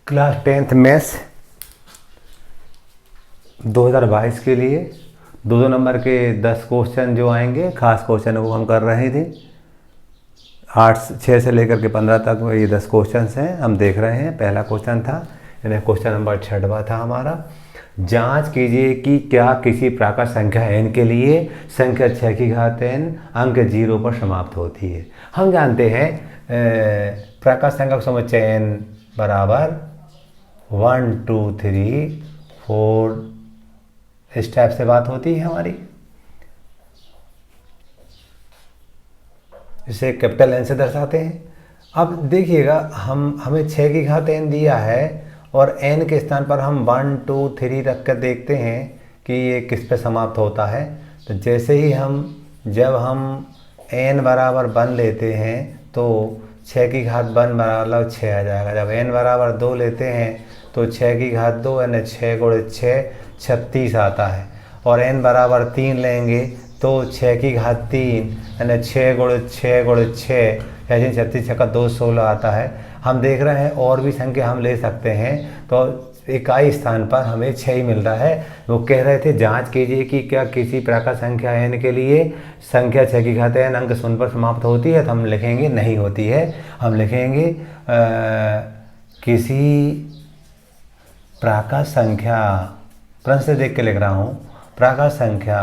Class 10th maths 2022 के लिए दो नंबर के 10 क्वेश्चन जो आएंगे, खास क्वेश्चन वो हम कर रहे थे। 6 से लेकर के 15 तक ये 10 क्वेश्चन हैं, हम देख रहे हैं। पहला क्वेश्चन था, यानी क्वेश्चन नंबर 6वां था हमारा। जांच कीजिए कि क्या किसी प्राकृत संख्या n के लिए संख्या 6 की घात n अंक 0 पर समाप्त होती है। हम जानते हैं प्राकृत संख्या का समुच्चय n बराबर 1 2 3 4 इस टाइप से बात होती है हमारी। इसे कैपिटल एन से दर्शाते हैं। अब देखिएगा, हमें 6 की घात n दिया है और n के स्थान पर हम 1 2 3 रख कर देखते हैं कि ये किस पे समाप्त होता है। तो जैसे ही जब हम n बराबर 1 लेते हैं तो 6 की घात 1 बराबर 6 आ जाएगा। जब n बराबर 2 लेते हैं तो 6 की घात 2 यानी 6 गुणे 6 36 आता है। और n बराबर 3 लेंगे तो 6 की घात 3 यानी 6 गुणे 6 गुणे 6 यानी 36 6 का 2 16 आता है। हम देख रहे हैं और भी संख्या हम ले सकते हैं, तो इकाई स्थान पर हमें 6 ही मिल रहा है। वो कह रहे थे जांच कीजिए कि क्या किसी प्राकृत संख्या n के लिए संख्या 6 की घात n अंक 0 पर समाप्त होती है। तो हम लिखेंगे नहीं होती है। हम लिखेंगे किसी प्राकृत संख्या, प्रश्न से देख के लिख रहा हूँ, प्राकृत संख्या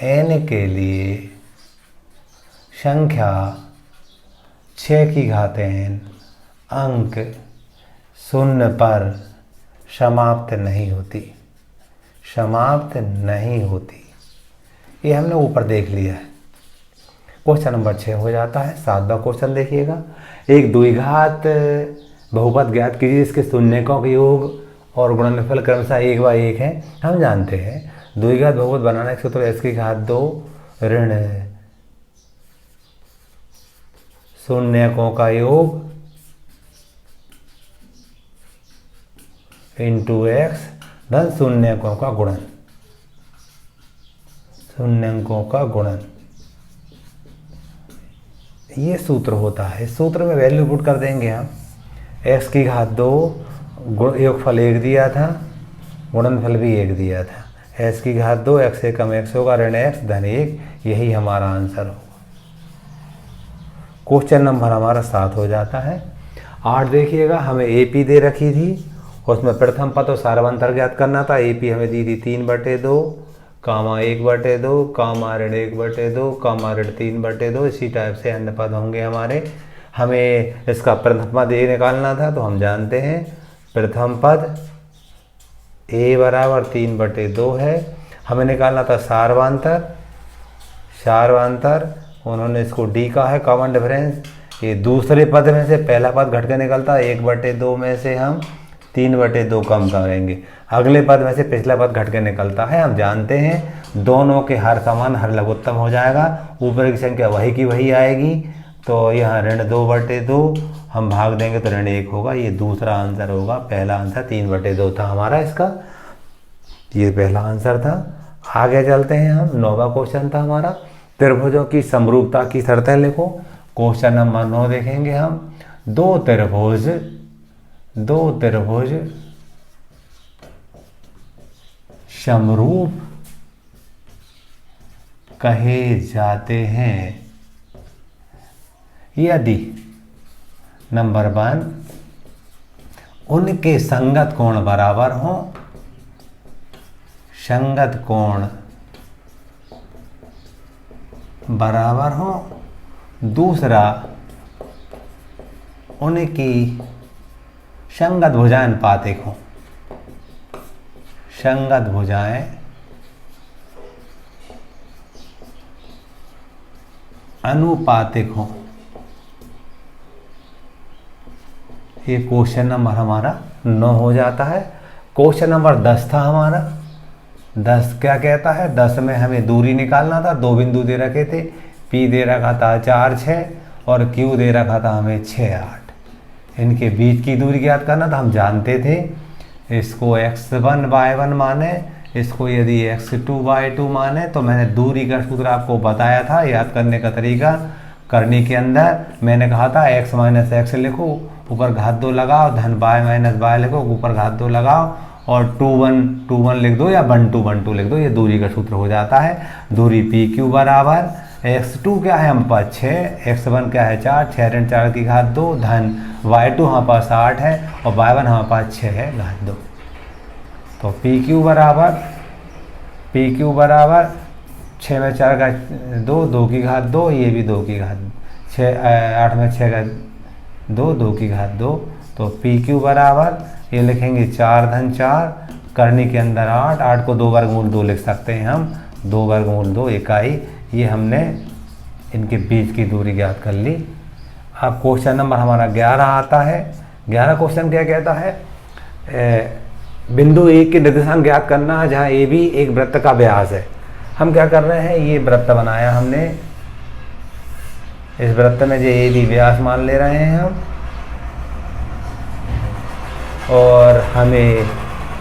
n के लिए संख्या 6 की घात n अंक 0 पर समाप्त नहीं होती। समाप्त नहीं होती, ये हमने ऊपर देख लिया है। क्वेश्चन नंबर 6 हो जाता है। 7वां क्वेश्चन देखिएगा। एक द्विघात बहुपद ज्ञात कीजिए, इसके शून्यकों का योग और गुणनफल क्रमशः 1/1 है। हम जानते हैं द्विघात बहुपद बनाने के सूत्र s की घात 2 ऋण शून्यकों का योग इंटू x धन शून्यकों का गुणन। शून्यकों का गुणन ये सूत्र होता है। सूत्र में वैल्यू पुट कर देंगे हम। x की घात 2 योगफल 1 दिया था, गुणनफल भी 1 दिया था। s की घात 2 x से कम x होगा, ऋण x धन 1, यही हमारा आंसर होगा। क्वेश्चन नंबर हमारा 7 हो जाता है। 8 देखिएगा, हमें AP दे रखी थी, उसमें प्रथम पद और सारवंतर ज्ञात करना था। AP हमें दी थी 3/2 कामा 1/2 कामा ऋण 1/2 कामा ऋण 3/2। इसी टाइप से अन्य पद होंगे हमारे। हमें इसका प्रथम पद A निकालना था, तो हम जानते हैं प्रथम पद A बराबर 3/2 है। हमें निकालना था सारवांतर। सारवांतर उन्होंने इसको D का है कॉमन डिफरेंस। ये दूसरे पद में से पहला पद घट के निकलता है, 1/2 में से हम 3/2 कम करेंगे। अगले पद में से पिछला पद घट के निकलता है। हम जानते हैं दोनों के हर समान हर लघुत्तम हो जाएगा, ऊपर की संख्या वही की वही आएगी। तो यहाँ ऋण 2/2 हम भाग देंगे तो ऋण 1 होगा। ये दूसरा आंसर होगा। पहला आंसर 3/2 था हमारा इसका, ये पहला आंसर था। आगे चलते हैं हम। 9वां क्वेश्चन था हमारा, त्रिभुजों की समरूपता की शर्तें लिखो। क्वेश्चन नंबर 9 देखेंगे हम। दो त्रिभुज समरूप कहे जाते हैं यदि नंबर 1 उनके संगत कोण बराबर हो। संगत कोण बराबर हो। दूसरा, उनकी संगत भुजाएं अनुपातिक हो। संगत भुजाएं अनुपातिक हो। ये क्वेश्चन नंबर हमारा 9 हो जाता है। क्वेश्चन नंबर 10 था हमारा। 10 क्या कहता है? 10 में हमें दूरी निकालना था। 2 बिंदु दे रखे थे, P दे रखा था 4 6 और Q दे रखा था हमें 6 8। इनके बीच की दूरी ज्ञात करना था। हम जानते थे इसको x1/1 माने, इसको यदि x2/2 माने, तो मैंने दूरी का सूत्र आपको बताया था। याद करने का तरीका करने के अंदर मैंने कहा था x - x लिखो ऊपर घात 2 लगाओ, धन बाय माइनस बाय लिखो, ऊपर घात 2 लगाओ और 2 1 लिख दो या 1 2 1 2 लिख दो, ये दूरी का सूत्र हो जाता है। दूरी पी क्यू बराबर x2 क्या है हमारे पास 6, x1 क्या है 4, 6 ऋण 4 की घात 2 धन y2 हमारे पास 8 है और y1 हमारे पास 6 है घात 2। तो पी क्यू बराबर 6 में 4 का 2, 2 की घात 2, ये भी 2 की घात 8 में 6 का 2, 2 की घात 2। तो पी क्यू बराबर ये लिखेंगे 4 धन 4, करनी के अंदर 8, 8 को 2 वर्गमूल 2 लिख सकते हैं हम, 2 वर्गमूल 2 इकाई। ये हमने इनके बीच की दूरी ज्ञात कर ली। अब क्वेश्चन नंबर हमारा 11 आता है। 11 क्वेश्चन क्या कहता है, बिंदु ए के निर्देशांक ज्ञात करना है जहाँ ए भी एक वृत्त का व्यास है। हम क्या कर रहे हैं, ये वृत्त बनाया हमने, इस वृत्त में जो ए बी व्यास मान ले रहे हैं हम, और हमें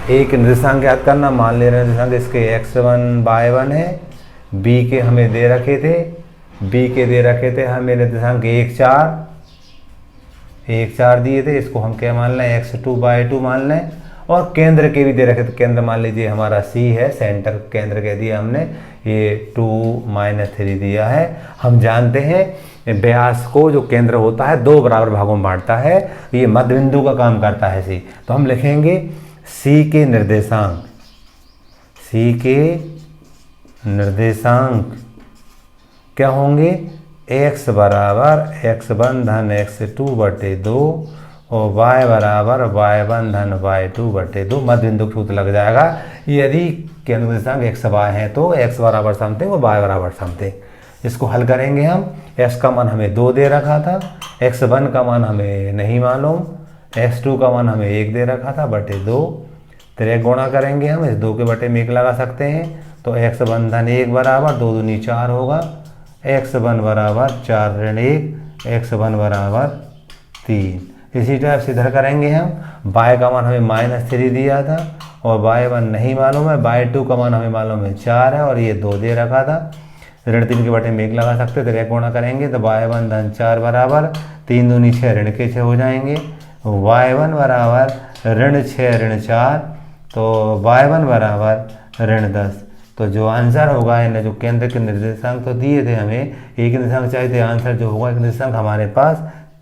ए के निर्देशांक ज्ञात करना, मान ले रहे हैं निर्देशांक इसके x1 y1 है, बी के हमें दे रखे थे हमें निर्देशांक 1 4 दिए थे, इसको हम क्या मान लें x2 y2 मान लें, और केंद्र के भी दे रखे थे, केंद्र मान लीजिए हमारा C है, सेंटर केंद्र कह दिया हमने, ये 2-3 दिया है। हम जानते हैं व्यास को जो केंद्र होता है 2 बराबर भागों में बांटता है, ये मध्य बिंदु का काम करता है C। तो हम लिखेंगे C के निर्देशांक क्या होंगे, x बराबर x1 धन x2 बटे 2 और y बराबर y1 धन y2 बटे 2। मध्य बिंदु सूत्र लग जाएगा। यदि केंद्र निर्देशांक x y है तो x बराबर समथिंग और y बराबर समथिंग। इसको हल करेंगे हम। x का मान हमें 2 दे रखा था, x1 का मान हमें नहीं मालूम, x2 का मान हमें 1 दे रखा था बटे 2। तो गुणा करेंगे हम, इस 2 के बटे में 1 लगा सकते हैं, तो x1 धन 1 बराबर 2 दूनी 4 होगा, x1 बराबर 4 ऋण 1, x1 बराबर 3। इसी टाइप से इधर करेंगे हम। y का मान हमें -3 दिया था और y1 नहीं मालूम है, y2 का मान हमें मालूम है 4 है और ये 2 दे रखा था, ऋण 3 के बटे में 1 लगा सकते। तो गुणा करेंगे तो y1 धन 4 बराबर 3 दूनी 6 ऋण के 6 हो जाएंगे, y1 बराबर ऋण 6 ऋण 4, तो y1 बराबर ऋण 10। तो जो आंसर होगा, इन्हें जो केंद्र के निर्देशांक तो दिए थे हमें, एक निर्देशांक चाहिए थे, आंसर जो होगा एक निर्देशांक हमारे पास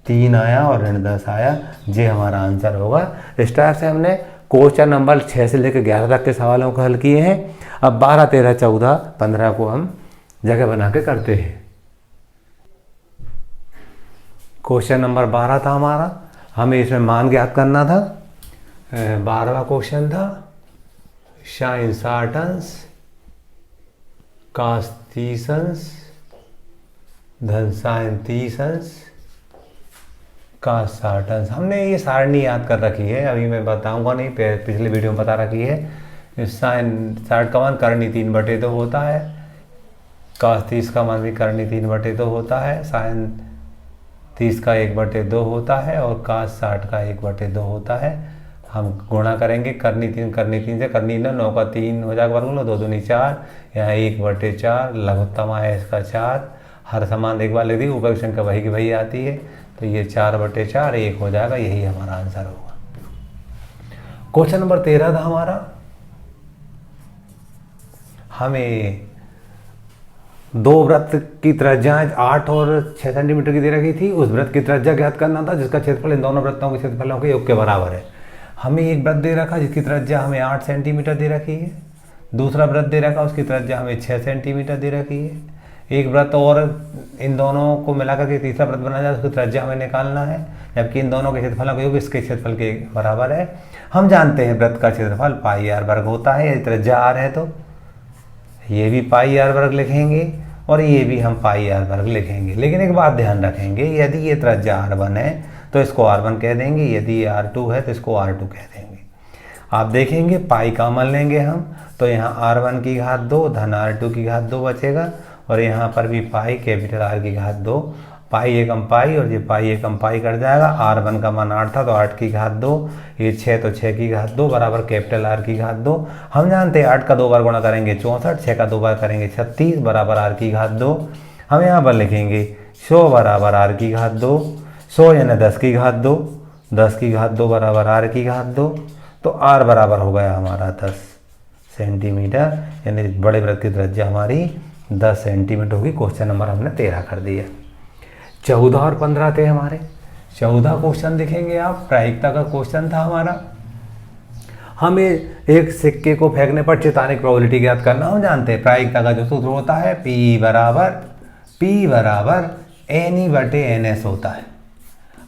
3 आया और ऋण 10 आया, ये हमारा आंसर होगा। इस टाइप से हमने क्वेश्चन नंबर 6 से लेकर 11 तक के सवालों को हल किए हैं। अब 12 13 14 15 को हम जगह बना के करते हैं। क्वेश्चन नंबर 12 था हमारा, हमें इसमें मान ज्ञात करना था। 12वां क्वेश्चन था साइन 60 अंश cos 30 अंश धन साइन 30 अंश cos 60 अंश। हमने ये सारणी याद कर रखी है, अभी मैं बताऊंगा नहीं, पिछले वीडियो में बता रखी है। साइन 60 का मान करनी 3/2 होता है, cos 30 का मान भी करनी 3/2 होता है, साइन 30 का 1/2 होता है और cos 60 का 1/2 होता है। हम गुणा करेंगे, करनी 3 से, करनी 9 का 3 हो जाएगा वर्गमूल, 2 दूनी 4, यहाँ 1/4, लघुत्तम है इसका 4, हर समान एक बार ले दी, ऊपर संख्या वही की वही आती है, तो ये 4/4 1 हो जाएगा, यही हमारा आंसर होगा। क्वेश्चन नंबर 13 था हमारा, हमें 2 वृत्त की त्रिज्याएं 8 और 6 सेंटीमीटर की दे रखी थी, उस वृत्त की त्रिज्या ज्ञात करना था जिसका क्षेत्रफल इन दोनों वृत्तों के क्षेत्रफलों के योग के बराबर है। हमें एक वृत्त दे रखा जिसकी त्रिज्या हमें 8 सेंटीमीटर दे रखी है, दूसरा वृत्त दे रखा उसकी त्रिज्या हमें 6 सेंटीमीटर दे रखी है, एक वृत्त और इन दोनों को मिलाकर के तीसरा वृत्त बनाया जाए, उसकी त्रिज्या हमें निकालना है, जबकि इन दोनों के क्षेत्रफलों का योग इसके क्षेत्रफल के बराबर है। हम जानते हैं वृत्त का क्षेत्रफल पाई r वर्ग होता है, यदि त्रिज्या r है तो ये भी पाई r वर्ग लिखेंगे और ये भी हम पाई r वर्ग लिखेंगे। लेकिन एक बात ध्यान रखेंगे, यदि ये त्रिज्या r1 है तो इसको r1 कह देंगे, यदि ये r2 है तो इसको r2 कह देंगे। आप देखेंगे पाई कॉमन लेंगे हम, तो यहाँ r1 की घात 2 धन r2 की घात 2 बचेगा, और यहाँ पर भी पाई कैपिटल R की घात 2, पाई एकम पाई और ये पाई एकम पाई कर जाएगा। r1 का मान 8 था तो 8 की घात 2, ये 6 तो 6 की घात 2 बराबर कैपिटल R की घात 2। हम जानते हैं 8 का 2 बार गुणा करेंगे 64, 6 का 2 बार करेंगे 36 बराबर R की घात 2। हम यहाँ पर लिखेंगे 100 बराबर R की घात 2, 100 यानी 10 की घात 2, 10 की घात 2 बराबर r की घात 2, तो r बराबर हो गया हमारा 10 सेंटीमीटर, यानी बड़े वृत्त की त्रिज्या हमारी 10 सेंटीमीटर होगी। क्वेश्चन नंबर हमने 13 कर दिया। 14 और 15 थे हमारे। 14 क्वेश्चन देखेंगे आप, प्रायिकता का क्वेश्चन था हमारा। हमें एक सिक्के को फेंकने पर चेताने की प्रोबेबिलिटी ज्ञात करना। हम जानते हैं प्रायिकता का जो सूत्र होता है P बराबर NE/NS होता है।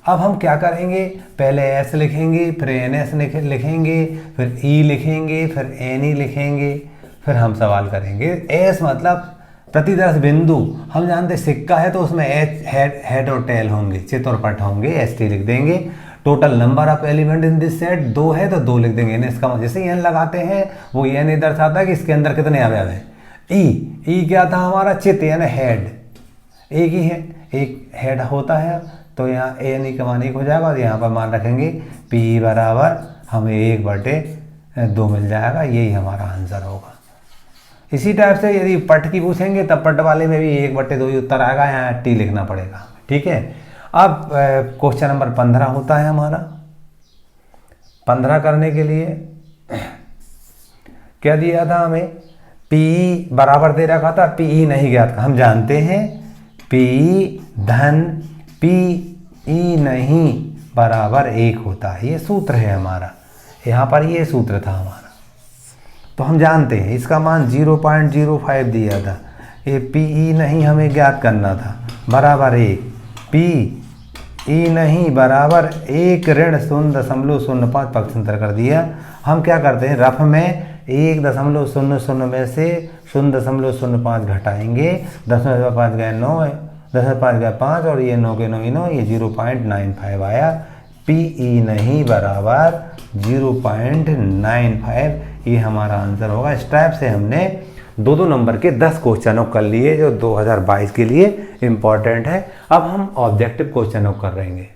अब हम क्या करेंगे, पहले S लिखेंगे, फिर NS लिखेंगे, फिर E लिखेंगे, फिर NE लिखेंगे, फिर हम सवाल करेंगे। S मतलब प्रतिदर्श बिंदु, हम जानते सिक्का है तो उसमें हेड और टेल होंगे, चित और पट होंगे, ST लिख देंगे। Total number of element in this set 2 है तो 2 लिख देंगे। इसका मतलब जैसे n लगाते हैं वो n दर्शाता है कि इसके अंदर कितने अवयव हैं। E क्या था हमारा, चित यानी हेड, एक ही है, एक हेड होता है, तो यहाँ NE का मान 1 हो जाएगा और यहाँ पर मान रखेंगे P बराबर हमें 1/2 मिल जाएगा। यही हमारा आंसर होगा। इसी टाइप से यदि पट की पूछेंगे तब पट वाले में भी 1/2 ही उत्तर आएगा, यहाँ T लिखना पड़ेगा। ठीक है। अब क्वेश्चन नंबर 15 होता है हमारा। 15 करने के लिए क्या दिया था हमें, PE बराबर दे रखा था, PE नहीं ज्ञात। हम जानते हैं PE धन PE नहीं बराबर 1 होता है, ये सूत्र है हमारा। यहाँ पर ये सूत्र था हमारा, तो हम जानते हैं इसका मान 0.05 दिया था। ये PE नहीं हमें ज्ञात करना था, बराबर 1, PE नहीं बराबर 1 ऋण 0.05 पक्षांतर कर दिया। हम क्या करते हैं, रफ में 1.00 में से 0.05 घटाएंगे, 10/5 गए 9, 10/5 गए 5 और ये 9 के 9 9, ये 0.95 आया। PE नहीं बराबर 0.95, ये हमारा आंसर होगा। इस टाइप से हमने 2 नंबर के 10 क्वेश्चनों कर लिए जो 2022 के लिए इम्पॉर्टेंट है। अब हम ऑब्जेक्टिव क्वेश्चनों कर रहेंगे।